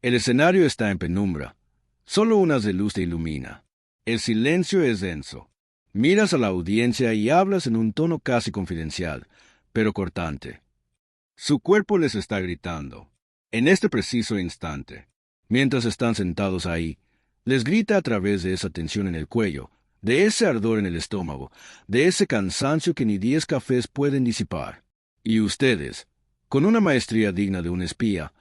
El escenario está en penumbra. Solo un haz de luz te ilumina. El silencio es denso. Miras a la audiencia y hablas en un tono casi confidencial, pero cortante. Su cuerpo les está gritando. En este preciso instante, mientras están sentados ahí, les grita a través de esa tensión en el cuello, de ese ardor en el estómago, de ese cansancio que ni 10 cafés pueden disipar. Y ustedes, con una maestría digna de un espía,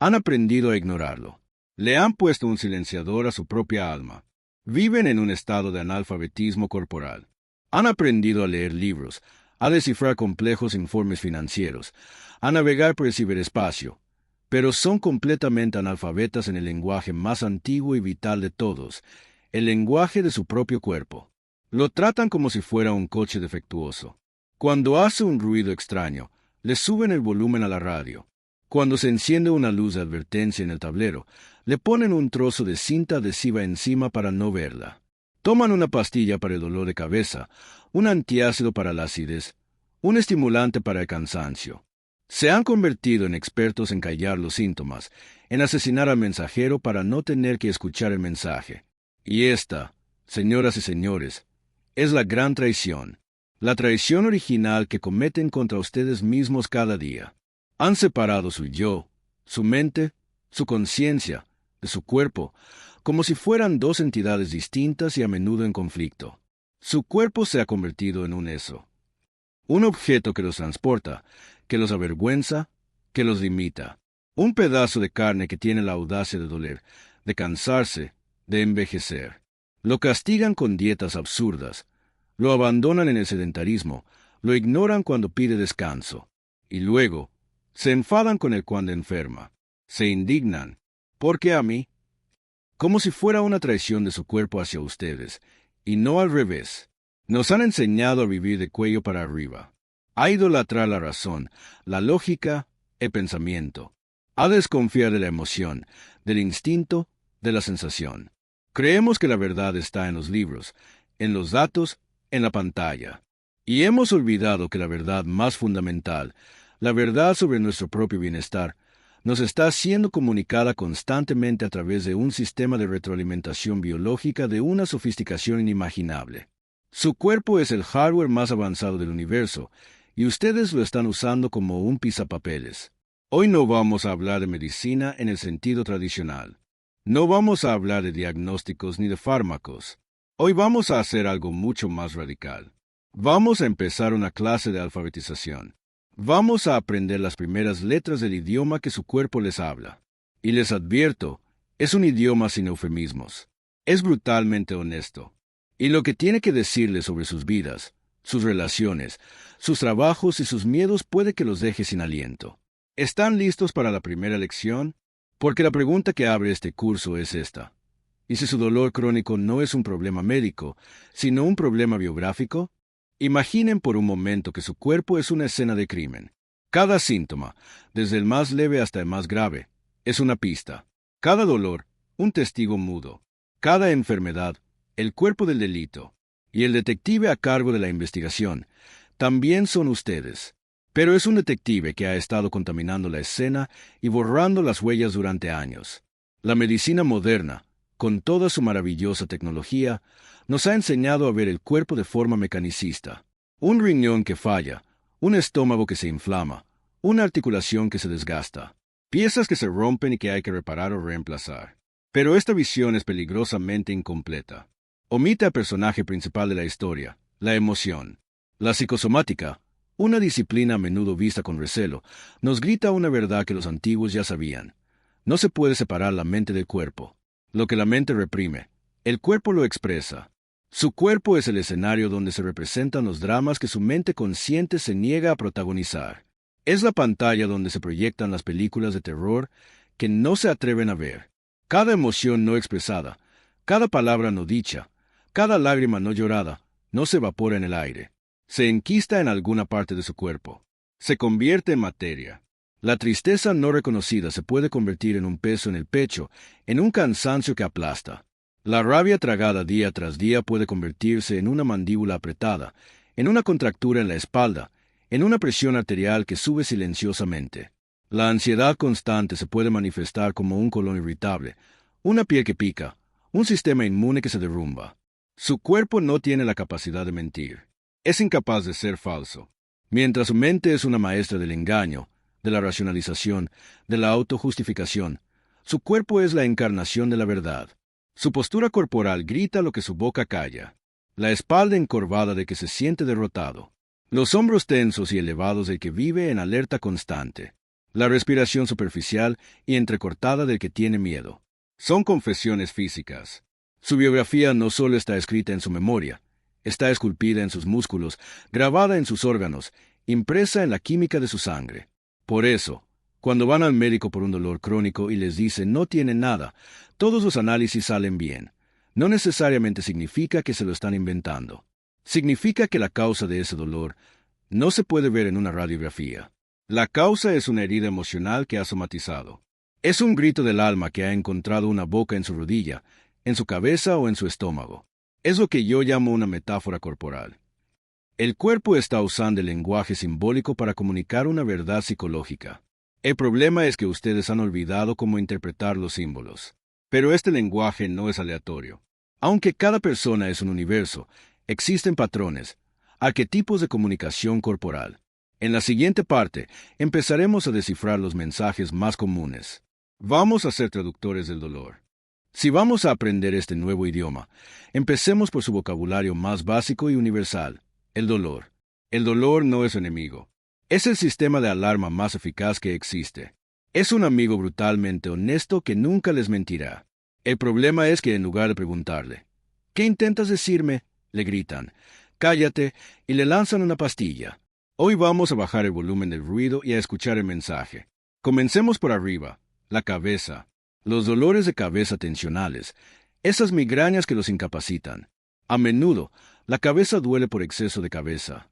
han aprendido a ignorarlo. Le han puesto un silenciador a su propia alma. Viven en un estado de analfabetismo corporal. Han aprendido a leer libros, a descifrar complejos informes financieros, a navegar por el ciberespacio, pero son completamente analfabetas en el lenguaje más antiguo y vital de todos, el lenguaje de su propio cuerpo. Lo tratan como si fuera un coche defectuoso. Cuando hace un ruido extraño, le suben el volumen a la radio. Cuando se enciende una luz de advertencia en el tablero, le ponen un trozo de cinta adhesiva encima para no verla. Toman una pastilla para el dolor de cabeza, un antiácido para la acidez, un estimulante para el cansancio. Se han convertido en expertos en callar los síntomas, en asesinar al mensajero para no tener que escuchar el mensaje. Y esta, señoras y señores, es la gran traición, la traición original que cometen contra ustedes mismos cada día. Han separado su yo, su mente, su conciencia, de su cuerpo, como si fueran dos entidades distintas y a menudo en conflicto. Su cuerpo se ha convertido en un eso, un objeto que los transporta, que los avergüenza, que los limita, un pedazo de carne que tiene la audacia de doler, de cansarse, de envejecer. Lo castigan con dietas absurdas, lo abandonan en el sedentarismo, lo ignoran cuando pide descanso, y luego se enfadan con él cuando enferma, se indignan. ¿Por qué a mí? Como si fuera una traición de su cuerpo hacia ustedes, y no al revés. Nos han enseñado a vivir de cuello para arriba, a idolatrar la razón, la lógica, el pensamiento, a desconfiar de la emoción, del instinto, de la sensación. Creemos que la verdad está en los libros, en los datos, en la pantalla. Y hemos olvidado que la verdad más fundamental, la verdad sobre nuestro propio bienestar, nos está siendo comunicada constantemente a través de un sistema de retroalimentación biológica de una sofisticación inimaginable. Su cuerpo es el hardware más avanzado del universo, y ustedes lo están usando como un pisapapeles. Hoy no vamos a hablar de medicina en el sentido tradicional. No vamos a hablar de diagnósticos ni de fármacos. Hoy vamos a hacer algo mucho más radical. Vamos a empezar una clase de alfabetización. Vamos a aprender las primeras letras del idioma que su cuerpo les habla. Y les advierto, es un idioma sin eufemismos. Es brutalmente honesto. Y lo que tiene que decirles sobre sus vidas, sus relaciones, sus trabajos y sus miedos puede que los deje sin aliento. ¿Están listos para la primera lección? Porque la pregunta que abre este curso es esta. ¿Y si su dolor crónico no es un problema médico, sino un problema biográfico? Imaginen por un momento que su cuerpo es una escena de crimen. Cada síntoma, desde el más leve hasta el más grave, es una pista. Cada dolor, un testigo mudo. Cada enfermedad, el cuerpo del delito. Y el detective a cargo de la investigación también son ustedes. Pero es un detective que ha estado contaminando la escena y borrando las huellas durante años. La medicina moderna, con toda su maravillosa tecnología, nos ha enseñado a ver el cuerpo de forma mecanicista. Un riñón que falla, un estómago que se inflama, una articulación que se desgasta, piezas que se rompen y que hay que reparar o reemplazar. Pero esta visión es peligrosamente incompleta. Omite al personaje principal de la historia, la emoción. La psicosomática, una disciplina a menudo vista con recelo, nos grita una verdad que los antiguos ya sabían. No se puede separar la mente del cuerpo. Lo que la mente reprime, el cuerpo lo expresa. Su cuerpo es el escenario donde se representan los dramas que su mente consciente se niega a protagonizar. Es la pantalla donde se proyectan las películas de terror que no se atreven a ver. Cada emoción no expresada, cada palabra no dicha, cada lágrima no llorada, no se evapora en el aire. Se enquista en alguna parte de su cuerpo. Se convierte en materia. La tristeza no reconocida se puede convertir en un peso en el pecho, en un cansancio que aplasta. La rabia tragada día tras día puede convertirse en una mandíbula apretada, en una contractura en la espalda, en una presión arterial que sube silenciosamente. La ansiedad constante se puede manifestar como un colon irritable, una piel que pica, un sistema inmune que se derrumba. Su cuerpo no tiene la capacidad de mentir. Es incapaz de ser falso. Mientras su mente es una maestra del engaño, de la racionalización, de la autojustificación, su cuerpo es la encarnación de la verdad. Su postura corporal grita lo que su boca calla. La espalda encorvada de que se siente derrotado. Los hombros tensos y elevados del que vive en alerta constante. La respiración superficial y entrecortada del que tiene miedo. Son confesiones físicas. Su biografía no solo está escrita en su memoria, está esculpida en sus músculos, grabada en sus órganos, impresa en la química de su sangre. Por eso, cuando van al médico por un dolor crónico y les dice no tienen nada, todos los análisis salen bien. No necesariamente significa que se lo están inventando. Significa que la causa de ese dolor no se puede ver en una radiografía. La causa es una herida emocional que ha somatizado. Es un grito del alma que ha encontrado una boca en su rodilla, en su cabeza o en su estómago. Es lo que yo llamo una metáfora corporal. El cuerpo está usando el lenguaje simbólico para comunicar una verdad psicológica. El problema es que ustedes han olvidado cómo interpretar los símbolos. Pero este lenguaje no es aleatorio. Aunque cada persona es un universo, existen patrones, arquetipos de comunicación corporal. En la siguiente parte, empezaremos a descifrar los mensajes más comunes. Vamos a ser traductores del dolor. Si vamos a aprender este nuevo idioma, empecemos por su vocabulario más básico y universal, el dolor. El dolor no es su enemigo. Es el sistema de alarma más eficaz que existe. Es un amigo brutalmente honesto que nunca les mentirá. El problema es que en lugar de preguntarle, ¿qué intentas decirme?, le gritan, cállate, y le lanzan una pastilla. Hoy vamos a bajar el volumen del ruido y a escuchar el mensaje. Comencemos por arriba, la cabeza. Los dolores de cabeza tensionales, esas migrañas que los incapacitan. A menudo, la cabeza duele por exceso de cabeza,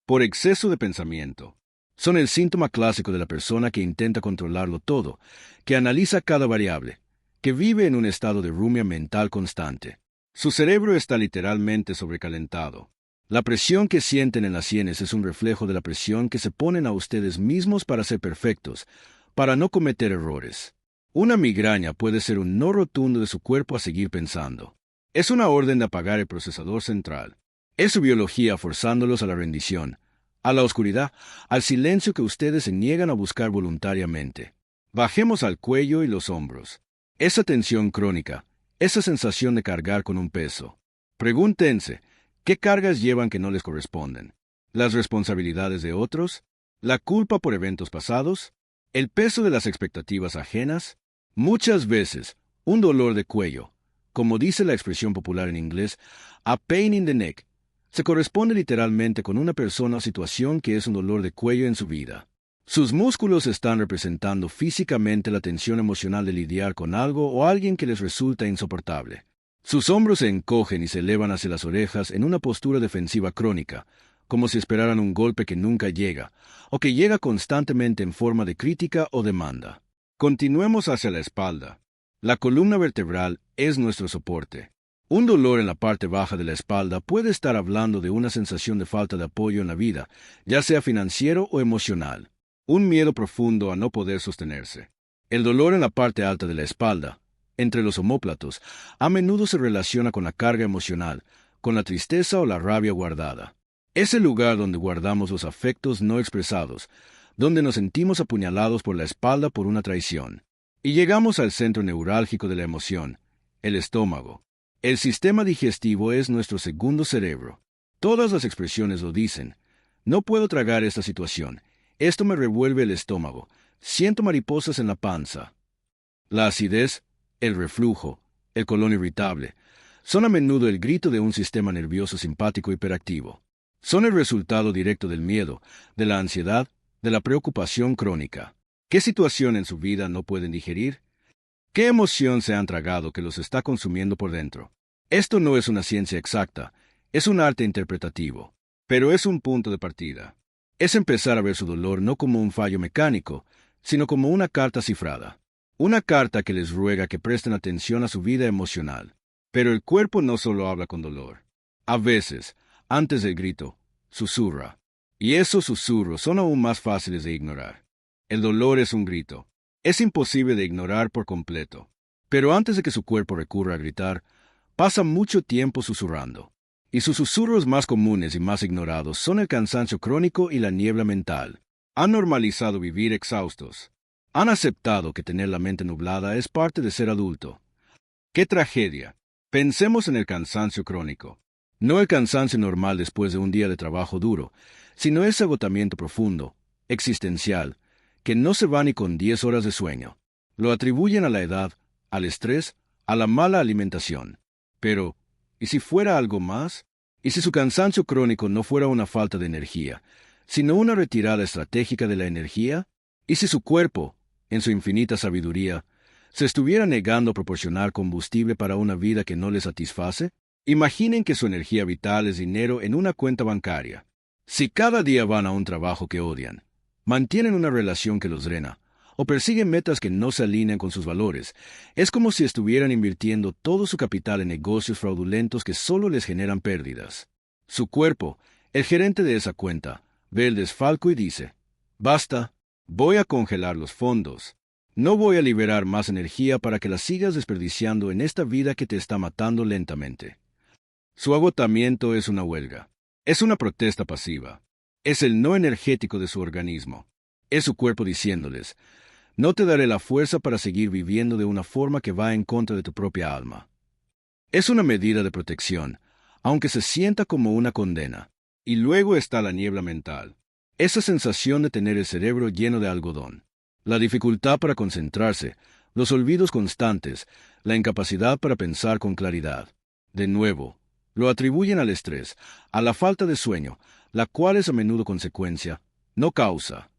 por exceso de pensamiento. Son el síntoma clásico de la persona que intenta controlarlo todo, que analiza cada variable, que vive en un estado de rumia mental constante. Su cerebro está literalmente sobrecalentado. La presión que sienten en las sienes es un reflejo de la presión que se ponen a ustedes mismos para ser perfectos, para no cometer errores. Una migraña puede ser un no rotundo de su cuerpo a seguir pensando. Es una orden de apagar el procesador central. Es su biología forzándolos a la rendición, a la oscuridad, al silencio que ustedes se niegan a buscar voluntariamente. Bajemos al cuello y los hombros. Esa tensión crónica, esa sensación de cargar con un peso. Pregúntense, ¿qué cargas llevan que no les corresponden? ¿Las responsabilidades de otros? ¿La culpa por eventos pasados? ¿El peso de las expectativas ajenas? Muchas veces, un dolor de cuello, como dice la expresión popular en inglés, a pain in the neck, se corresponde literalmente con una persona o situación que es un dolor de cuello en su vida. Sus músculos están representando físicamente la tensión emocional de lidiar con algo o alguien que les resulta insoportable. Sus hombros se encogen y se elevan hacia las orejas en una postura defensiva crónica, como si esperaran un golpe que nunca llega, o que llega constantemente en forma de crítica o demanda. Continuemos hacia la espalda. La columna vertebral es nuestro soporte. Un dolor en la parte baja de la espalda puede estar hablando de una sensación de falta de apoyo en la vida, ya sea financiero o emocional. Un miedo profundo a no poder sostenerse. El dolor en la parte alta de la espalda, entre los omóplatos, a menudo se relaciona con la carga emocional, con la tristeza o la rabia guardada. Es el lugar donde guardamos los afectos no expresados, donde nos sentimos apuñalados por la espalda por una traición. Y llegamos al centro neurálgico de la emoción, el estómago. El sistema digestivo es nuestro segundo cerebro. Todas las expresiones lo dicen. No puedo tragar esta situación. Esto me revuelve el estómago. Siento mariposas en la panza. La acidez, el reflujo, el colon irritable, son a menudo el grito de un sistema nervioso simpático hiperactivo. Son el resultado directo del miedo, de la ansiedad, de la preocupación crónica. ¿Qué situación en su vida no pueden digerir? ¿Qué emoción se han tragado que los está consumiendo por dentro? Esto no es una ciencia exacta, es un arte interpretativo, pero es un punto de partida. Es empezar a ver su dolor no como un fallo mecánico, sino como una carta cifrada. Una carta que les ruega que presten atención a su vida emocional. Pero el cuerpo no solo habla con dolor. A veces, antes del grito, susurra. Y esos susurros son aún más fáciles de ignorar. El dolor es un grito. Es imposible de ignorar por completo. Pero antes de que su cuerpo recurra a gritar, pasa mucho tiempo susurrando. Y sus susurros más comunes y más ignorados son el cansancio crónico y la niebla mental. Han normalizado vivir exhaustos. Han aceptado que tener la mente nublada es parte de ser adulto. ¡Qué tragedia! Pensemos en el cansancio crónico. No el cansancio normal después de un día de trabajo duro, sino ese agotamiento profundo, existencial, que no se va ni con 10 horas de sueño. Lo atribuyen a la edad, al estrés, a la mala alimentación. Pero, ¿y si fuera algo más? ¿Y si su cansancio crónico no fuera una falta de energía, sino una retirada estratégica de la energía? ¿Y si su cuerpo, en su infinita sabiduría, se estuviera negando a proporcionar combustible para una vida que no le satisface? Imaginen que su energía vital es dinero en una cuenta bancaria. Si cada día van a un trabajo que odian, mantienen una relación que los drena, o persiguen metas que no se alinean con sus valores, es como si estuvieran invirtiendo todo su capital en negocios fraudulentos que solo les generan pérdidas. Su cuerpo, el gerente de esa cuenta, ve el desfalco y dice: «Basta, voy a congelar los fondos. No voy a liberar más energía para que la sigas desperdiciando en esta vida que te está matando lentamente». Su agotamiento es una huelga. Es una protesta pasiva. Es el no energético de su organismo. Es su cuerpo diciéndoles: «No te daré la fuerza para seguir viviendo de una forma que va en contra de tu propia alma». Es una medida de protección, aunque se sienta como una condena. Y luego está la niebla mental. Esa sensación de tener el cerebro lleno de algodón. La dificultad para concentrarse, los olvidos constantes, la incapacidad para pensar con claridad. De nuevo, lo atribuyen al estrés, a la falta de sueño, la cual es a menudo consecuencia, no causa.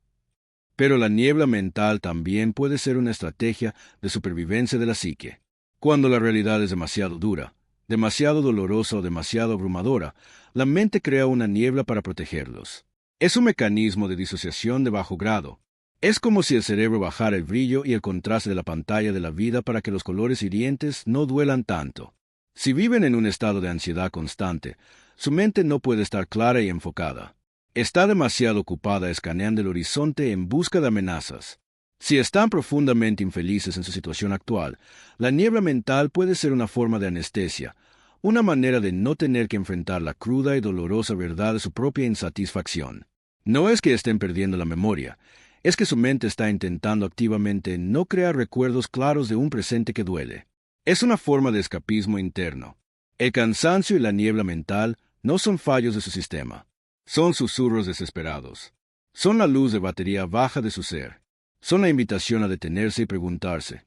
Pero la niebla mental también puede ser una estrategia de supervivencia de la psique. Cuando la realidad es demasiado dura, demasiado dolorosa o demasiado abrumadora, la mente crea una niebla para protegerlos. Es un mecanismo de disociación de bajo grado. Es como si el cerebro bajara el brillo y el contraste de la pantalla de la vida para que los colores hirientes no duelan tanto. Si viven en un estado de ansiedad constante, su mente no puede estar clara y enfocada. Está demasiado ocupada escaneando el horizonte en busca de amenazas. Si están profundamente infelices en su situación actual, la niebla mental puede ser una forma de anestesia, una manera de no tener que enfrentar la cruda y dolorosa verdad de su propia insatisfacción. No es que estén perdiendo la memoria, es que su mente está intentando activamente no crear recuerdos claros de un presente que duele. Es una forma de escapismo interno. El cansancio y la niebla mental no son fallos de su sistema. Son susurros desesperados. Son la luz de batería baja de su ser. Son la invitación a detenerse y preguntarse: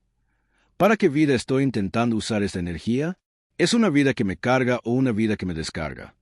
¿para qué vida estoy intentando usar esta energía? ¿Es una vida que me carga o una vida que me descarga?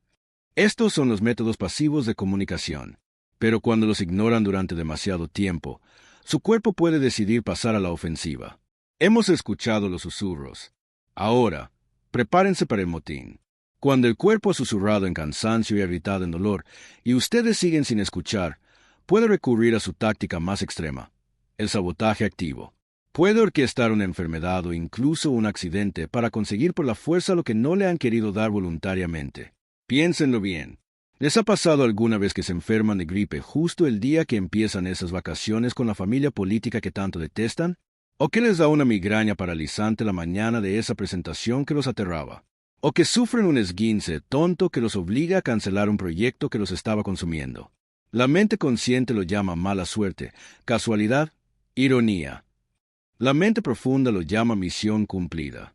Estos son los métodos pasivos de comunicación. Pero cuando los ignoran durante demasiado tiempo, su cuerpo puede decidir pasar a la ofensiva. Hemos escuchado los susurros. Ahora, prepárense para el motín. Cuando el cuerpo ha susurrado en cansancio y irritado en dolor, y ustedes siguen sin escuchar, puede recurrir a su táctica más extrema, el sabotaje activo. Puede orquestar una enfermedad o incluso un accidente para conseguir por la fuerza lo que no le han querido dar voluntariamente. Piénsenlo bien. ¿Les ha pasado alguna vez que se enferman de gripe justo el día que empiezan esas vacaciones con la familia política que tanto detestan? ¿O que les da una migraña paralizante la mañana de esa presentación que los aterraba? ¿O que sufren un esguince tonto que los obliga a cancelar un proyecto que los estaba consumiendo? La mente consciente lo llama mala suerte, casualidad, ironía. La mente profunda lo llama misión cumplida.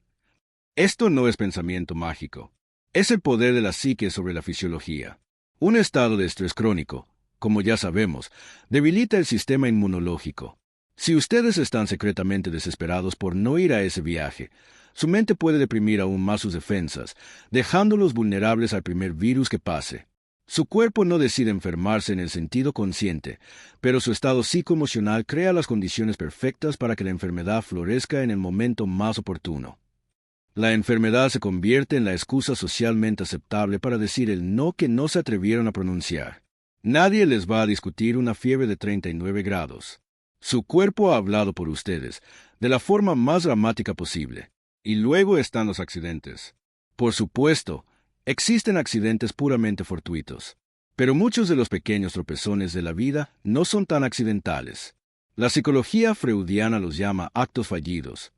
Esto no es pensamiento mágico. Es el poder de la psique sobre la fisiología. Un estado de estrés crónico, como ya sabemos, debilita el sistema inmunológico. Si ustedes están secretamente desesperados por no ir a ese viaje, su mente puede deprimir aún más sus defensas, dejándolos vulnerables al primer virus que pase. Su cuerpo no decide enfermarse en el sentido consciente, pero su estado psicoemocional crea las condiciones perfectas para que la enfermedad florezca en el momento más oportuno. La enfermedad se convierte en la excusa socialmente aceptable para decir el no que no se atrevieron a pronunciar. Nadie les va a discutir una fiebre de 39 grados. Su cuerpo ha hablado por ustedes, de la forma más dramática posible. Y luego están los accidentes. Por supuesto, existen accidentes puramente fortuitos. Pero muchos de los pequeños tropezones de la vida no son tan accidentales. La psicología freudiana los llama actos fallidos.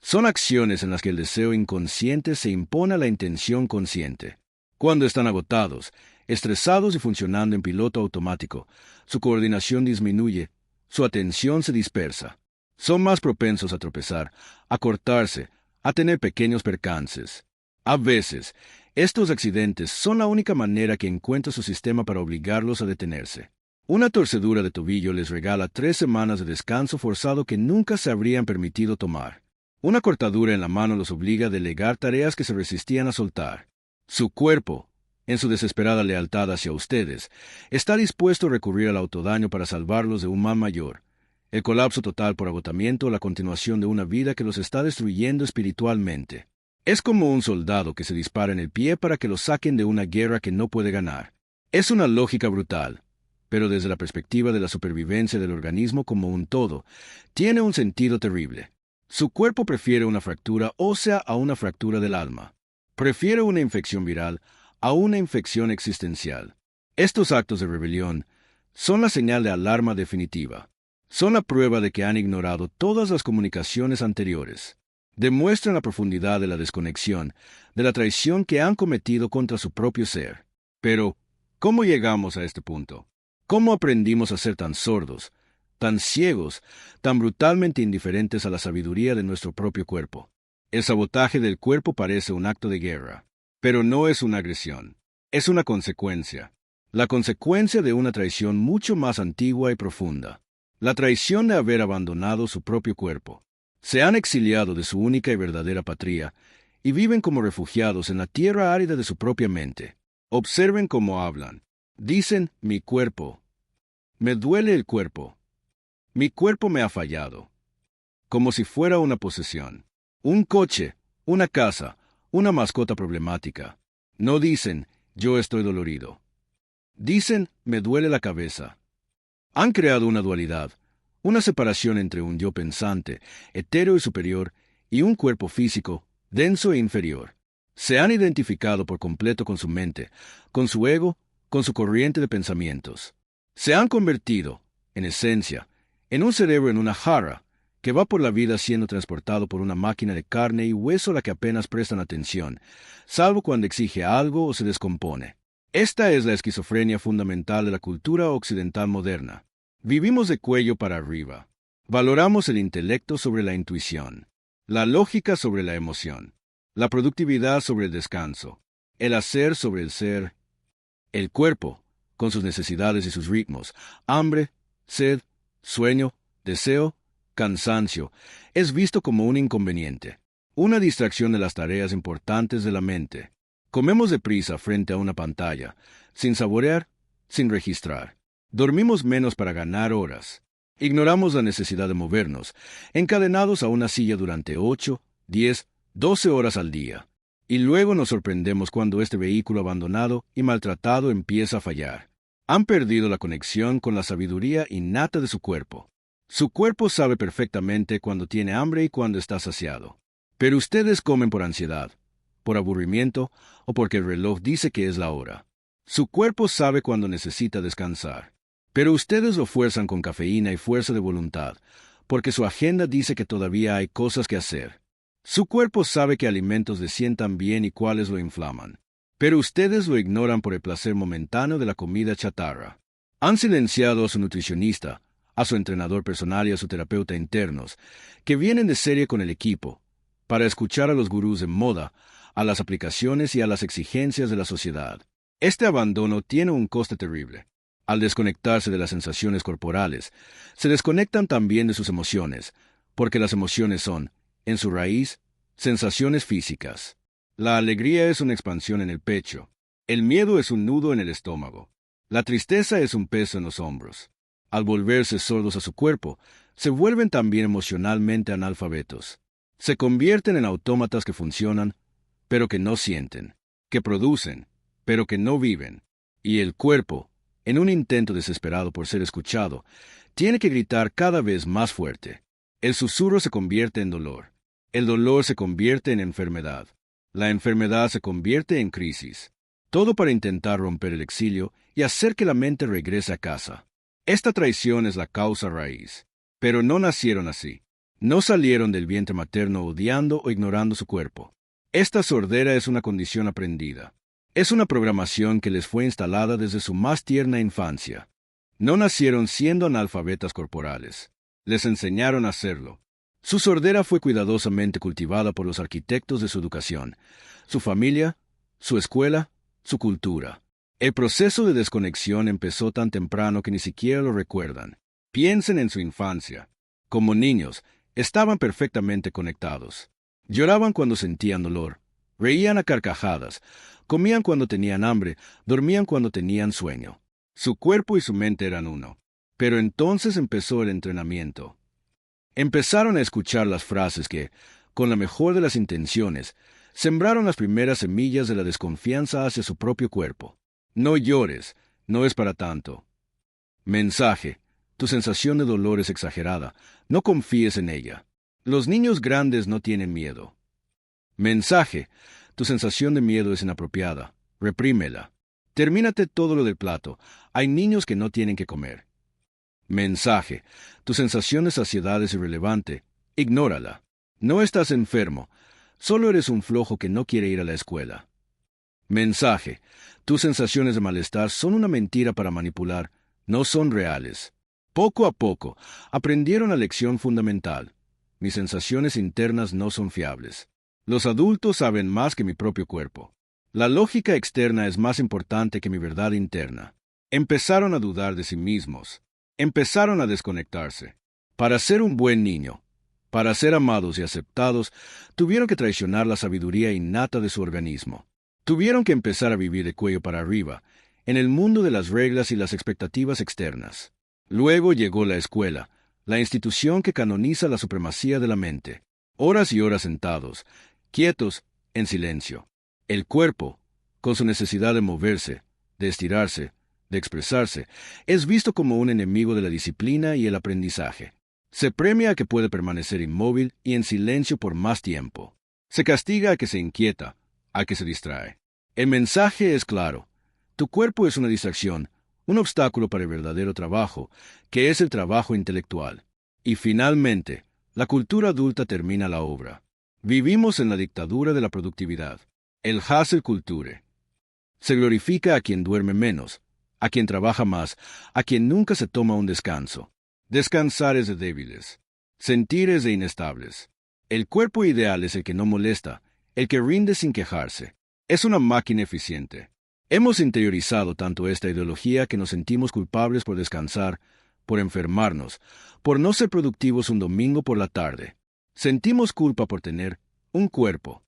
Son acciones en las que el deseo inconsciente se impone a la intención consciente. Cuando están agotados, estresados y funcionando en piloto automático, su coordinación disminuye, su atención se dispersa. Son más propensos a tropezar, a cortarse, a tener pequeños percances. A veces, estos accidentes son la única manera que encuentra su sistema para obligarlos a detenerse. Una torcedura de tobillo les regala 3 semanas de descanso forzado que nunca se habrían permitido tomar. Una cortadura en la mano los obliga a delegar tareas que se resistían a soltar. Su cuerpo, en su desesperada lealtad hacia ustedes, está dispuesto a recurrir al autodaño para salvarlos de un mal mayor. El colapso total por agotamiento o la continuación de una vida que los está destruyendo espiritualmente. Es como un soldado que se dispara en el pie para que lo saquen de una guerra que no puede ganar. Es una lógica brutal, pero desde la perspectiva de la supervivencia del organismo como un todo, tiene un sentido terrible. Su cuerpo prefiere una fractura ósea a una fractura del alma. Prefiere una infección viral a una infección existencial. Estos actos de rebelión son la señal de alarma definitiva. Son la prueba de que han ignorado todas las comunicaciones anteriores. Demuestran la profundidad de la desconexión, de la traición que han cometido contra su propio ser. Pero, ¿cómo llegamos a este punto? ¿Cómo aprendimos a ser tan sordos, tan ciegos, tan brutalmente indiferentes a la sabiduría de nuestro propio cuerpo? El sabotaje del cuerpo parece un acto de guerra, pero no es una agresión. Es una consecuencia. La consecuencia de una traición mucho más antigua y profunda. La traición de haber abandonado su propio cuerpo. Se han exiliado de su única y verdadera patria y viven como refugiados en la tierra árida de su propia mente. Observen cómo hablan. Dicen, mi cuerpo. Me duele el cuerpo. Mi cuerpo me ha fallado. Como si fuera una posesión. Un coche, una casa, una mascota problemática. No dicen, yo estoy dolorido. Dicen, me duele la cabeza. Han creado una dualidad, una separación entre un yo pensante, etéreo y superior, y un cuerpo físico, denso e inferior. Se han identificado por completo con su mente, con su ego, con su corriente de pensamientos. Se han convertido, en esencia, en un cerebro en una jarra, que va por la vida siendo transportado por una máquina de carne y hueso a la que apenas prestan atención, salvo cuando exige algo o se descompone. Esta es la esquizofrenia fundamental de la cultura occidental moderna. Vivimos de cuello para arriba. Valoramos el intelecto sobre la intuición, la lógica sobre la emoción, la productividad sobre el descanso, el hacer sobre el ser. El cuerpo, con sus necesidades y sus ritmos, hambre, sed, sueño, deseo, cansancio, es visto como un inconveniente, una distracción de las tareas importantes de la mente. Comemos deprisa frente a una pantalla, sin saborear, sin registrar. Dormimos menos para ganar horas. Ignoramos la necesidad de movernos, encadenados a una silla durante 8, 10, 12 horas al día. Y luego nos sorprendemos cuando este vehículo abandonado y maltratado empieza a fallar. Han perdido la conexión con la sabiduría innata de su cuerpo. Su cuerpo sabe perfectamente cuando tiene hambre y cuando está saciado. Pero ustedes comen por ansiedad, por aburrimiento o porque el reloj dice que es la hora. Su cuerpo sabe cuando necesita descansar. Pero ustedes lo fuerzan con cafeína y fuerza de voluntad, porque su agenda dice que todavía hay cosas que hacer. Su cuerpo sabe qué alimentos le sientan bien y cuáles lo inflaman. Pero ustedes lo ignoran por el placer momentáneo de la comida chatarra. Han silenciado a su nutricionista, a su entrenador personal y a su terapeuta internos, que vienen de serie con el equipo, para escuchar a los gurús de moda, a las aplicaciones y a las exigencias de la sociedad. Este abandono tiene un coste terrible. Al desconectarse de las sensaciones corporales, se desconectan también de sus emociones, porque las emociones son, en su raíz, sensaciones físicas. La alegría es una expansión en el pecho. El miedo es un nudo en el estómago. La tristeza es un peso en los hombros. Al volverse sordos a su cuerpo, se vuelven también emocionalmente analfabetos. Se convierten en autómatas que funcionan, pero que no sienten, que producen, pero que no viven. Y el cuerpo, en un intento desesperado por ser escuchado, tiene que gritar cada vez más fuerte. El susurro se convierte en dolor. El dolor se convierte en enfermedad. La enfermedad se convierte en crisis. Todo para intentar romper el exilio y hacer que la mente regrese a casa. Esta traición es la causa raíz. Pero no nacieron así. No salieron del vientre materno odiando o ignorando su cuerpo. Esta sordera es una condición aprendida. Es una programación que les fue instalada desde su más tierna infancia. No nacieron siendo analfabetas corporales. Les enseñaron a hacerlo. Su sordera fue cuidadosamente cultivada por los arquitectos de su educación, su familia, su escuela, su cultura. El proceso de desconexión empezó tan temprano que ni siquiera lo recuerdan. Piensen en su infancia. Como niños, estaban perfectamente conectados. Lloraban cuando sentían dolor, reían a carcajadas, comían cuando tenían hambre, dormían cuando tenían sueño. Su cuerpo y su mente eran uno. Pero entonces empezó el entrenamiento. Empezaron a escuchar las frases que, con la mejor de las intenciones, sembraron las primeras semillas de la desconfianza hacia su propio cuerpo. No llores, no es para tanto. Mensaje: tu sensación de dolor es exagerada, no confíes en ella. Los niños grandes no tienen miedo. Mensaje: tu sensación de miedo es inapropiada, reprímela. Termínate todo lo del plato, hay niños que no tienen que comer. Mensaje: tu sensación de saciedad es irrelevante, ignórala. No estás enfermo, solo eres un flojo que no quiere ir a la escuela. Mensaje: tus sensaciones de malestar son una mentira para manipular, no son reales. Poco a poco, aprendieron la lección fundamental. Mis sensaciones internas no son fiables. Los adultos saben más que mi propio cuerpo. La lógica externa es más importante que mi verdad interna. Empezaron a dudar de sí mismos. Empezaron a desconectarse. Para ser un buen niño, para ser amados y aceptados, tuvieron que traicionar la sabiduría innata de su organismo. Tuvieron que empezar a vivir de cuello para arriba, en el mundo de las reglas y las expectativas externas. Luego llegó la escuela, la institución que canoniza la supremacía de la mente. Horas y horas sentados, quietos, en silencio. El cuerpo, con su necesidad de moverse, de estirarse, de expresarse, es visto como un enemigo de la disciplina y el aprendizaje. Se premia a que puede permanecer inmóvil y en silencio por más tiempo. Se castiga a que se inquieta, a que se distrae. El mensaje es claro. Tu cuerpo es una distracción, un obstáculo para el verdadero trabajo, que es el trabajo intelectual. Y finalmente, la cultura adulta termina la obra. Vivimos en la dictadura de la productividad. El hustle culture. Se glorifica a quien duerme menos, a quien trabaja más, a quien nunca se toma un descanso. Descansar es de débiles. Sentir es de inestables. El cuerpo ideal es el que no molesta, el que rinde sin quejarse. Es una máquina eficiente. Hemos interiorizado tanto esta ideología que nos sentimos culpables por descansar, por enfermarnos, por no ser productivos un domingo por la tarde. Sentimos culpa por tener un cuerpo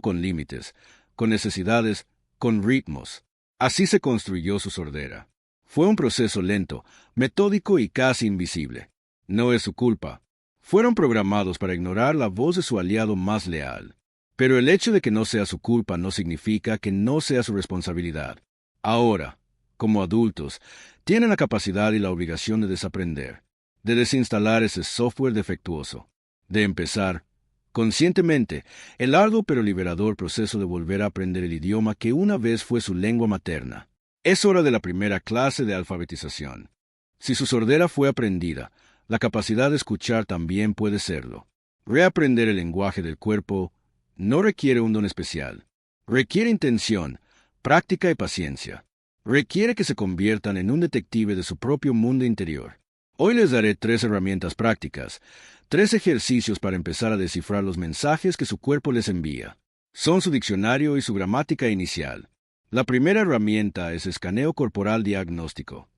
con límites, con necesidades, con ritmos. Así se construyó su sordera. Fue un proceso lento, metódico y casi invisible. No es su culpa. Fueron programados para ignorar la voz de su aliado más leal. Pero el hecho de que no sea su culpa no significa que no sea su responsabilidad. Ahora, como adultos, tienen la capacidad y la obligación de desaprender, de desinstalar ese software defectuoso, de empezar, conscientemente, el arduo pero liberador proceso de volver a aprender el idioma que una vez fue su lengua materna. Es hora de la primera clase de alfabetización. Si su sordera fue aprendida, la capacidad de escuchar también puede serlo. Reaprender el lenguaje del cuerpo no requiere un don especial. Requiere intención, práctica y paciencia. Requiere que se conviertan en un detective de su propio mundo interior. Hoy les daré 3 herramientas prácticas, 3 ejercicios para empezar a descifrar los mensajes que su cuerpo les envía. Son su diccionario y su gramática inicial. La primera herramienta es escaneo corporal diagnóstico.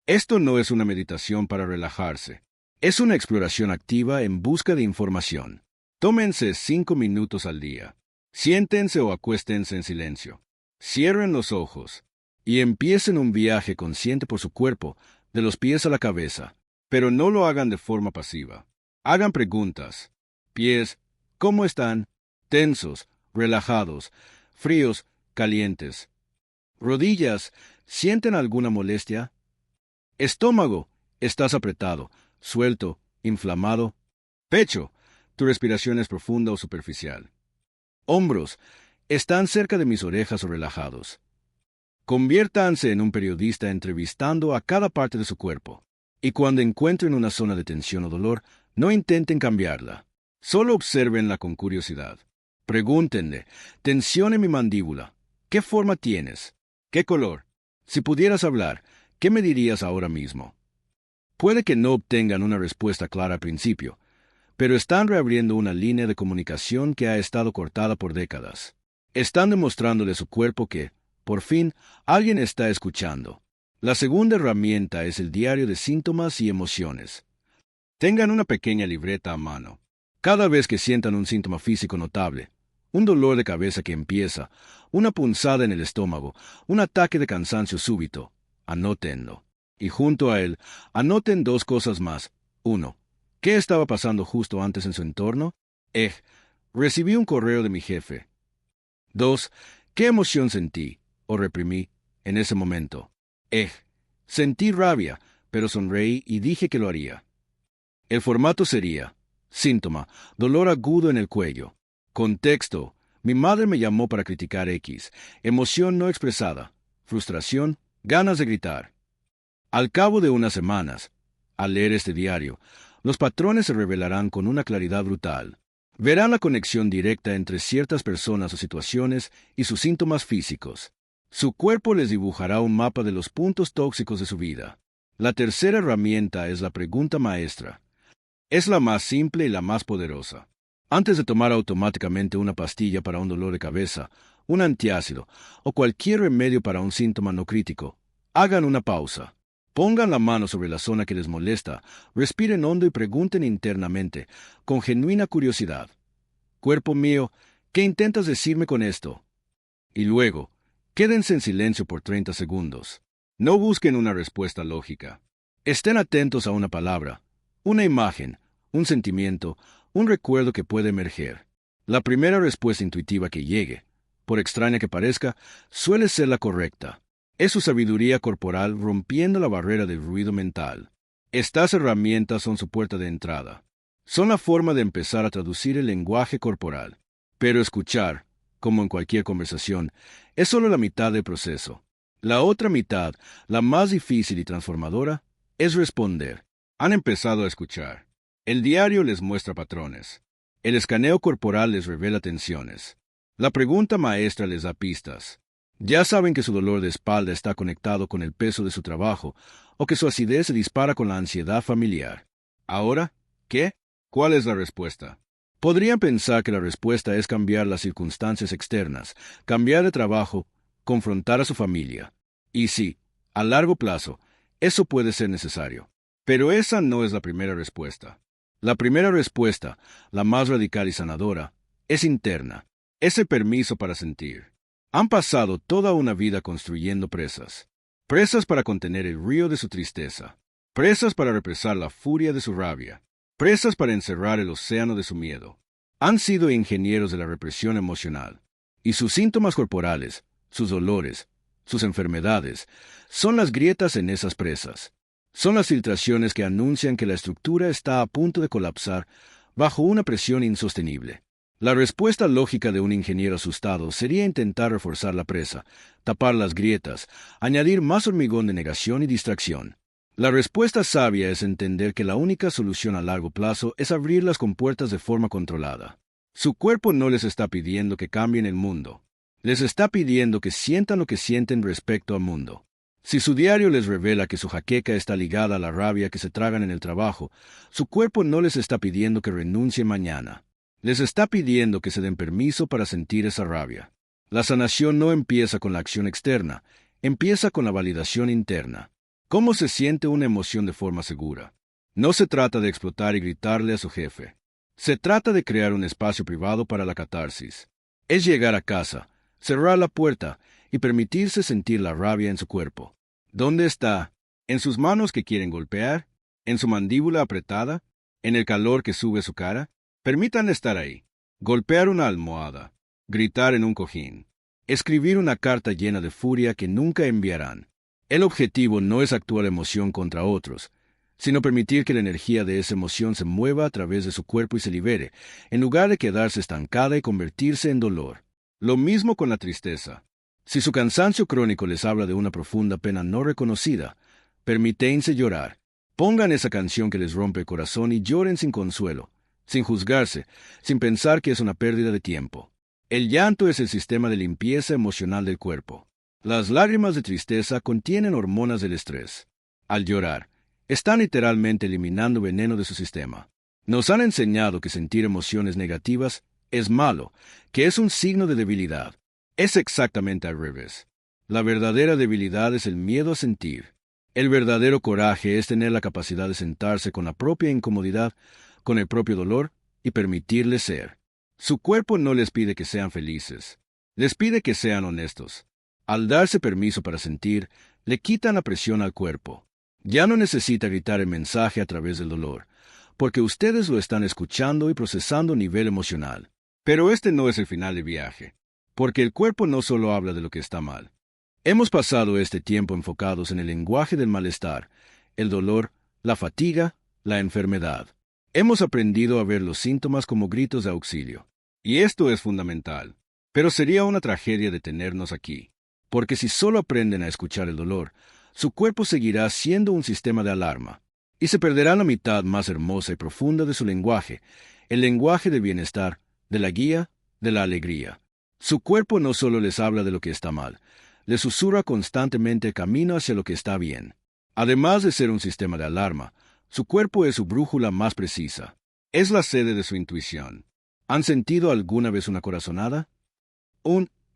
Esto no es una meditación para relajarse. Es una exploración activa en busca de información. Tómense 5 minutos al día. Siéntense o acuéstense en silencio. Cierren los ojos y empiecen un viaje consciente por su cuerpo, de los pies a la cabeza. Pero no lo hagan de forma pasiva. Hagan preguntas. Pies, ¿cómo están? Tensos, relajados, fríos, calientes. Rodillas, ¿sienten alguna molestia? Estómago, ¿estás apretado, suelto, inflamado? Pecho, ¿tu respiración es profunda o superficial? Hombros, ¿están cerca de mis orejas o relajados? Conviértanse en un periodista entrevistando a cada parte de su cuerpo. Y cuando encuentren una zona de tensión o dolor, no intenten cambiarla. Solo obsérvenla con curiosidad. Pregúntenle, tensión en mi mandíbula. ¿Qué forma tienes? ¿Qué color? Si pudieras hablar, ¿qué me dirías ahora mismo? Puede que no obtengan una respuesta clara al principio, pero están reabriendo una línea de comunicación que ha estado cortada por décadas. Están demostrándole a su cuerpo que, por fin, alguien está escuchando. La segunda herramienta es el diario de síntomas y emociones. Tengan una pequeña libreta a mano. Cada vez que sientan un síntoma físico notable, un dolor de cabeza que empieza, una punzada en el estómago, un ataque de cansancio súbito, anótenlo. Y junto a él, anoten dos cosas más. 1. ¿Qué estaba pasando justo antes en su entorno? Recibí un correo de mi jefe. 2. ¿Qué emoción sentí o reprimí en ese momento? Sentí rabia, pero sonreí y dije que lo haría. El formato sería: síntoma, dolor agudo en el cuello. Contexto: mi madre me llamó para criticar X. Emoción no expresada. Frustración, ganas de gritar. Al cabo de unas semanas, al leer este diario, los patrones se revelarán con una claridad brutal. Verán la conexión directa entre ciertas personas o situaciones y sus síntomas físicos. Su cuerpo les dibujará un mapa de los puntos tóxicos de su vida. La tercera herramienta es la pregunta maestra. Es la más simple y la más poderosa. Antes de tomar automáticamente una pastilla para un dolor de cabeza, un antiácido o cualquier remedio para un síntoma no crítico, hagan una pausa. Pongan la mano sobre la zona que les molesta, respiren hondo y pregunten internamente, con genuina curiosidad: cuerpo mío, ¿qué intentas decirme con esto? Y luego, quédense en silencio por 30 segundos. No busquen una respuesta lógica. Estén atentos a una palabra, una imagen, un sentimiento, un recuerdo que puede emerger. La primera respuesta intuitiva que llegue, por extraña que parezca, suele ser la correcta. Es su sabiduría corporal rompiendo la barrera del ruido mental. Estas herramientas son su puerta de entrada. Son la forma de empezar a traducir el lenguaje corporal. Pero escuchar, como en cualquier conversación, es solo la mitad del proceso. La otra mitad, la más difícil y transformadora, es responder. Han empezado a escuchar. El diario les muestra patrones. El escaneo corporal les revela tensiones. La pregunta maestra les da pistas. Ya saben que su dolor de espalda está conectado con el peso de su trabajo, o que su acidez se dispara con la ansiedad familiar. Ahora, ¿qué? ¿Cuál es la respuesta? Podrían pensar que la respuesta es cambiar las circunstancias externas, cambiar de trabajo, confrontar a su familia. Y sí, a largo plazo, eso puede ser necesario. Pero esa no es la primera respuesta. La primera respuesta, la más radical y sanadora, es interna. Es el permiso para sentir. Han pasado toda una vida construyendo presas. Presas para contener el río de su tristeza. Presas para represar la furia de su rabia. Presas para encerrar el océano de su miedo. Han sido ingenieros de la represión emocional. Y sus síntomas corporales, sus dolores, sus enfermedades, son las grietas en esas presas. Son las filtraciones que anuncian que la estructura está a punto de colapsar bajo una presión insostenible. La respuesta lógica de un ingeniero asustado sería intentar reforzar la presa, tapar las grietas, añadir más hormigón de negación y distracción. La respuesta sabia es entender que la única solución a largo plazo es abrir las compuertas de forma controlada. Su cuerpo no les está pidiendo que cambien el mundo. Les está pidiendo que sientan lo que sienten respecto al mundo. Si su diario les revela que su jaqueca está ligada a la rabia que se tragan en el trabajo, su cuerpo no les está pidiendo que renuncien mañana. Les está pidiendo que se den permiso para sentir esa rabia. La sanación no empieza con la acción externa, empieza con la validación interna. ¿Cómo se siente una emoción de forma segura? No se trata de explotar y gritarle a su jefe. Se trata de crear un espacio privado para la catarsis. Es llegar a casa, cerrar la puerta y permitirse sentir la rabia en su cuerpo. ¿Dónde está? ¿En sus manos que quieren golpear? ¿En su mandíbula apretada? ¿En el calor que sube su cara? Permítanle estar ahí. Golpear una almohada. Gritar en un cojín. Escribir una carta llena de furia que nunca enviarán. El objetivo no es actuar emoción contra otros, sino permitir que la energía de esa emoción se mueva a través de su cuerpo y se libere, en lugar de quedarse estancada y convertirse en dolor. Lo mismo con la tristeza. Si su cansancio crónico les habla de una profunda pena no reconocida, permítense llorar. Pongan esa canción que les rompe el corazón y lloren sin consuelo, sin juzgarse, sin pensar que es una pérdida de tiempo. El llanto es el sistema de limpieza emocional del cuerpo. Las lágrimas de tristeza contienen hormonas del estrés. Al llorar, están literalmente eliminando veneno de su sistema. Nos han enseñado que sentir emociones negativas es malo, que es un signo de debilidad. Es exactamente al revés. La verdadera debilidad es el miedo a sentir. El verdadero coraje es tener la capacidad de sentarse con la propia incomodidad, con el propio dolor, y permitirle ser. Su cuerpo no les pide que sean felices. Les pide que sean honestos. Al darse permiso para sentir, le quitan la presión al cuerpo. Ya no necesita gritar el mensaje a través del dolor, porque ustedes lo están escuchando y procesando a nivel emocional. Pero este no es el final del viaje, porque el cuerpo no solo habla de lo que está mal. Hemos pasado este tiempo enfocados en el lenguaje del malestar, el dolor, la fatiga, la enfermedad. Hemos aprendido a ver los síntomas como gritos de auxilio. Y esto es fundamental. Pero sería una tragedia detenernos aquí, porque si solo aprenden a escuchar el dolor, su cuerpo seguirá siendo un sistema de alarma, y se perderá la mitad más hermosa y profunda de su lenguaje, el lenguaje del bienestar, de la guía, de la alegría. Su cuerpo no solo les habla de lo que está mal, les susurra constantemente el camino hacia lo que está bien. Además de ser un sistema de alarma, su cuerpo es su brújula más precisa. Es la sede de su intuición. ¿Han sentido alguna vez una corazonada?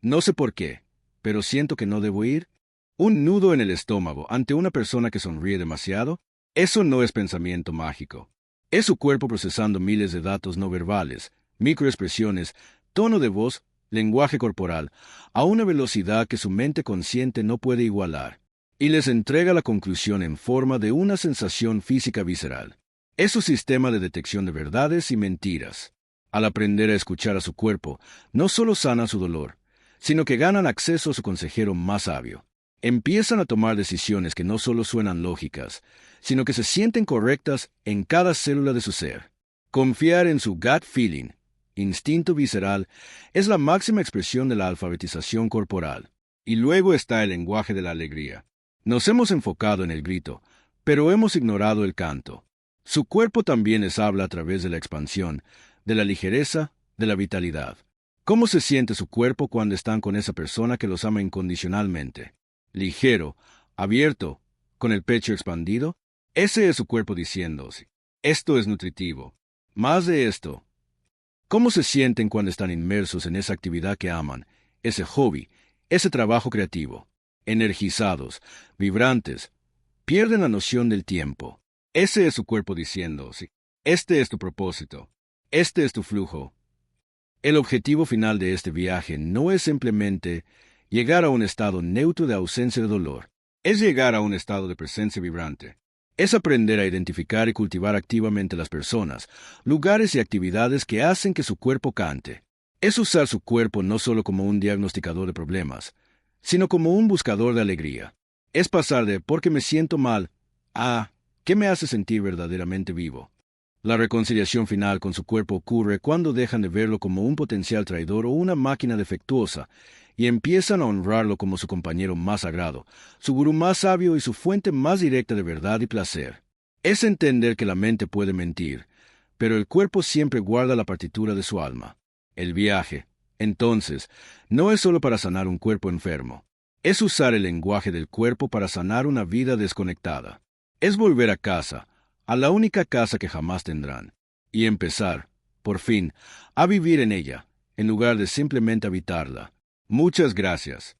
No sé por qué, pero siento que no debo ir. Un nudo en el estómago ante una persona que sonríe demasiado. Eso no es pensamiento mágico. Es su cuerpo procesando miles de datos no verbales, microexpresiones, tono de voz, lenguaje corporal, a una velocidad que su mente consciente no puede igualar, y les entrega la conclusión en forma de una sensación física visceral. Es su sistema de detección de verdades y mentiras. Al aprender a escuchar a su cuerpo, no solo sanan su dolor, sino que ganan acceso a su consejero más sabio. Empiezan a tomar decisiones que no solo suenan lógicas, sino que se sienten correctas en cada célula de su ser. Confiar en su gut feeling, instinto visceral, es la máxima expresión de la alfabetización corporal. Y luego está el lenguaje de la alegría. Nos hemos enfocado en el grito, pero hemos ignorado el canto. Su cuerpo también les habla a través de la expansión, de la ligereza, de la vitalidad. ¿Cómo se siente su cuerpo cuando están con esa persona que los ama incondicionalmente? Ligero, abierto, con el pecho expandido. Ese es su cuerpo diciéndose: esto es nutritivo. Más de esto. ¿Cómo se sienten cuando están inmersos en esa actividad que aman, ese hobby, ese trabajo creativo? Energizados, vibrantes, pierden la noción del tiempo. Ese es su cuerpo diciéndose: este es tu propósito, este es tu flujo. El objetivo final de este viaje no es simplemente llegar a un estado neutro de ausencia de dolor, es llegar a un estado de presencia vibrante. Es aprender a identificar y cultivar activamente las personas, lugares y actividades que hacen que su cuerpo cante. Es usar su cuerpo no solo como un diagnosticador de problemas, sino como un buscador de alegría. Es pasar de «porque me siento mal» a «¿qué me hace sentir verdaderamente vivo?». La reconciliación final con su cuerpo ocurre cuando dejan de verlo como un potencial traidor o una máquina defectuosa y empiezan a honrarlo como su compañero más sagrado, su gurú más sabio y su fuente más directa de verdad y placer. Es entender que la mente puede mentir, pero el cuerpo siempre guarda la partitura de su alma. El viaje, entonces, no es solo para sanar un cuerpo enfermo. Es usar el lenguaje del cuerpo para sanar una vida desconectada. Es volver a casa, a la única casa que jamás tendrán, y empezar, por fin, a vivir en ella, en lugar de simplemente habitarla. Muchas gracias.